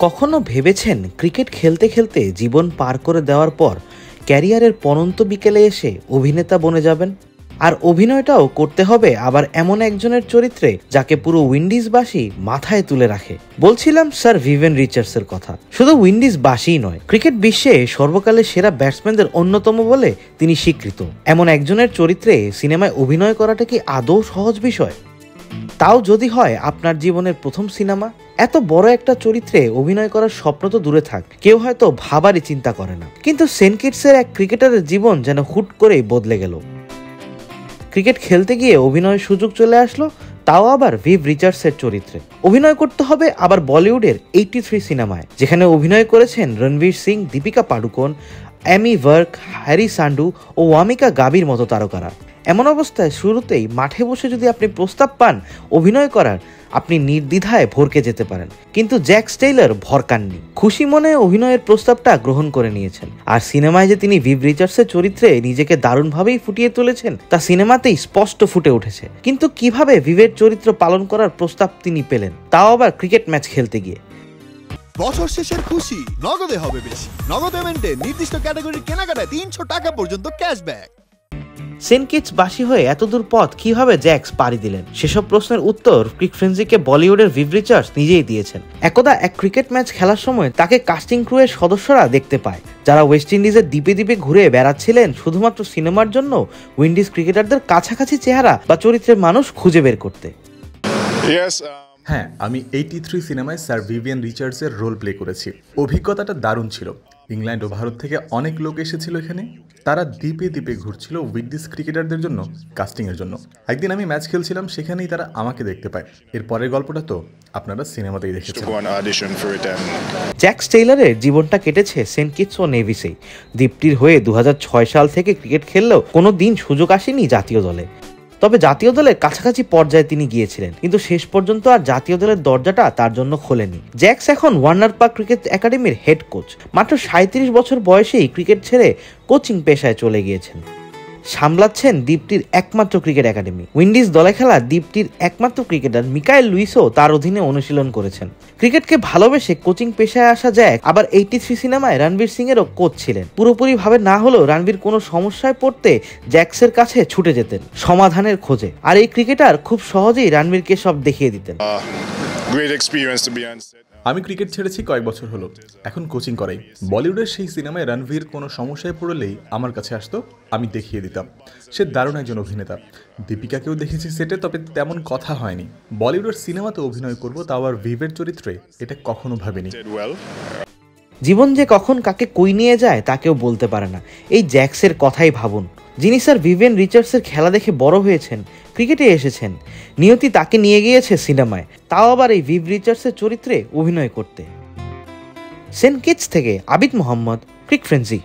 কখনো ভেবেছেন ক্রিকেট খেলতে খেলতে জীবন পার করে দেওয়ার পর ক্যারিয়ারের পড়ন্ত বিকেলে এসে অভিনেতা বনে যাবেন? আর অভিনয়টাও করতে হবে আবার এমন একজনের চরিত্রে যাকে পুরো উইন্ডিজবাসী মাথায় তুলে রাখে। বলছিলাম স্যার ভিভেন রিচার্ডসের কথা। শুধু উইন্ডিজবাসীই নয়, ক্রিকেট বিশ্বে সর্বকালের সেরা ব্যাটসম্যানদের অন্যতম বলে তিনি স্বীকৃত। এমন একজনের চরিত্রে সিনেমায় অভিনয় করাটা কি আদৌ সহজ বিষয়? তাও যদি হয় আপনার জীবনের প্রথম সিনেমা। এত বড় একটা চরিত্রে অভিনয় করার স্বপ্ন তো দূরে থাক, কেউ হয়তো ভাবারই চিন্তা করে না। কিন্তু সেন্ট কিটসের এক ক্রিকেটারের জীবন যেন হুট করেই বদলে গেল। ক্রিকেট খেলতে গিয়ে অভিনয়ের সুযোগ চলে আসলো, তাও আবার ভিভ রিচার্ডসের চরিত্রে। অভিনয় করতে হবে আবার বলিউডের 83 সিনেমায়, যেখানে অভিনয় করেছেন রণবীর সিং, দীপিকা পাডুকোন, অ্যামি ভার্ক, হ্যারি সান্ডু ও ওয়ামিকা গাবির মতো তারকারা। এমন অবস্থায় শুরুতেই মাঠে বসে যদি আপনি প্রস্তাব পান অভিনয় করার, আপনি নির্দ্বিধায় ভরকে যেতে পারেন। কিন্তু জ্যাক টেইলর ভরকাননি, খুশি মনে অভিনয়ের প্রস্তাবটা গ্রহণ করে নিয়েছেন। আর সিনেমায় যে তিনি ভিভ রিচার্ডসের চরিত্রে নিজেকে দারুণভাবেই ফুটিয়ে তুলেছেন তা সিনেমাতেই স্পষ্ট ফুটে উঠেছে। কিন্তু কিভাবে ভিভের চরিত্র পালন করার প্রস্তাব তিনি পেলেন, তাও আবার ক্রিকেট ম্যাচ খেলতে গিয়ে। বছর শেষের খুশি নগদে হবে বেশি। নগদ পেমেন্টে নির্দিষ্ট ক্যাটাগরির কেনাকাটায় 300 টাকা পর্যন্ত ক্যাশব্যাক। সেন্ট কিটসবাসী হয়ে এতদূর পথ কিভাবে জ্যাক্স পাড়ি দিলেন, সেসব প্রশ্নের উত্তর ক্রিক ফ্রেন্সিকে বলিউডের ভিভ রিচার্ডস নিজেই দিয়েছেন। একদা এক ক্রিকেট ম্যাচ খেলার সময় তাকে কাস্টিং ক্রুয়ের সদস্যরা দেখতে পায়, যারা ওয়েস্ট ইন্ডিজের দ্বীপে দ্বীপে ঘুরে বেড়াচ্ছিলেন শুধুমাত্র সিনেমার জন্য উইন্ডিজ ক্রিকেটারদের কাছাকাছি চেহারা বা চরিত্রের মানুষ খুঁজে বের করতে। হ্যাঁ, আমি 83 সিনেমায় স্যার ভিভিয়ান রিচার্ডসের রোল প্লে করেছি। অভিজ্ঞতাটা দারুণ ছিল। ইংল্যান্ড ও ভারত থেকে অনেক লোক এসেছিল এখানে। তারা দ্বীপে দ্বীপে ঘুরছিল উইন্ডিজ ক্রিকেটারদের জন্য কাস্টিংয়ের জন্য। একদিন আমি ম্যাচ খেলছিলাম, সেখানেই তারা আমাকে দেখতে পায়। এর পরের গল্পটা তো আপনারা সিনেমাতেই দেখেছেন। জ্যাক টেইলরের জীবনটা কেটেছে সেন্ট কিটস ও নেভিসেই। দ্বীপটির হয়ে 2006 সাল থেকে ক্রিকেট খেললেও কোনো দিন সুযোগ আসেনি জাতীয় দলে। তবে জাতীয় দলের কাছাকাছি পর্যায়ে তিনি গিয়েছিলেন, কিন্তু শেষ পর্যন্ত আর জাতীয় দলের দরজাটা তার জন্য খোলেনি। জ্যাক্স এখন ওয়ার্নার পার্ক ক্রিকেট একাডেমির হেড কোচ। মাত্র 37 বছর বয়সেই ক্রিকেট ছেড়ে কোচিং পেশায় চলে গিয়েছেন। সামলাচ্ছেন দ্বীপটির একমাত্র ক্রিকেট একাডেমি। উইন্ডিজ দলে খেলা দ্বীপটির একমাত্র ক্রিকেটার মিকায়েল লুইসও তার অধীনে অনুশীলন করেছেন। ক্রিকেটকে ভালোবেসে কোচিং পেশায় আসা জ্যাক আবার 83 সিনেমায় রণবীর সিং এরও কোচ ছিলেন। পুরোপুরি ভাবে না হলেও রণবীর কোনো সমস্যায় পড়তে জ্যাক্সের কাছে ছুটে যেতেন সমাধানের খোঁজে, আর এই ক্রিকেটার খুব সহজেই রণবীরকে সব দেখিয়ে দিতেন। আমি ক্রিকেট ছেড়েছি কয়েক বছর হলো, এখন কোচিং করাই। বলিউডের সেই সিনেমায় রণবীর কোনো সমস্যায় পড়লেই আমার কাছে আসতো, আমি দেখিয়ে দিতাম। সে দারুণ একজন অভিনেতা। দীপিকাকেও দেখেছি সেটে, তবে তেমন কথা হয়নি। বলিউডের সিনেমাতে অভিনয় করব, তাও আর ভিভের চরিত্রে, এটা কখনো ভাবিনি। জীবন যে কখন কাকে কই নিয়ে যায় তা কেউ বলতে পারে না। এই জ্যাক্সের কথাই ভাবুন, যিনি স্যার ভিভিয়ান রিচার্ডসের খেলা দেখে বড় হয়েছেন, ক্রিকেটে এসেছেন, নিয়তি তাকে নিয়ে গিয়েছে সিনেমায়, তাও আবার এই ভিভ রিচার্ডসের চরিত্রে অভিনয় করতে। সেন্ট কিটস থেকে আবিদ মোহাম্মদ, ক্রিক ফ্রেন্সি।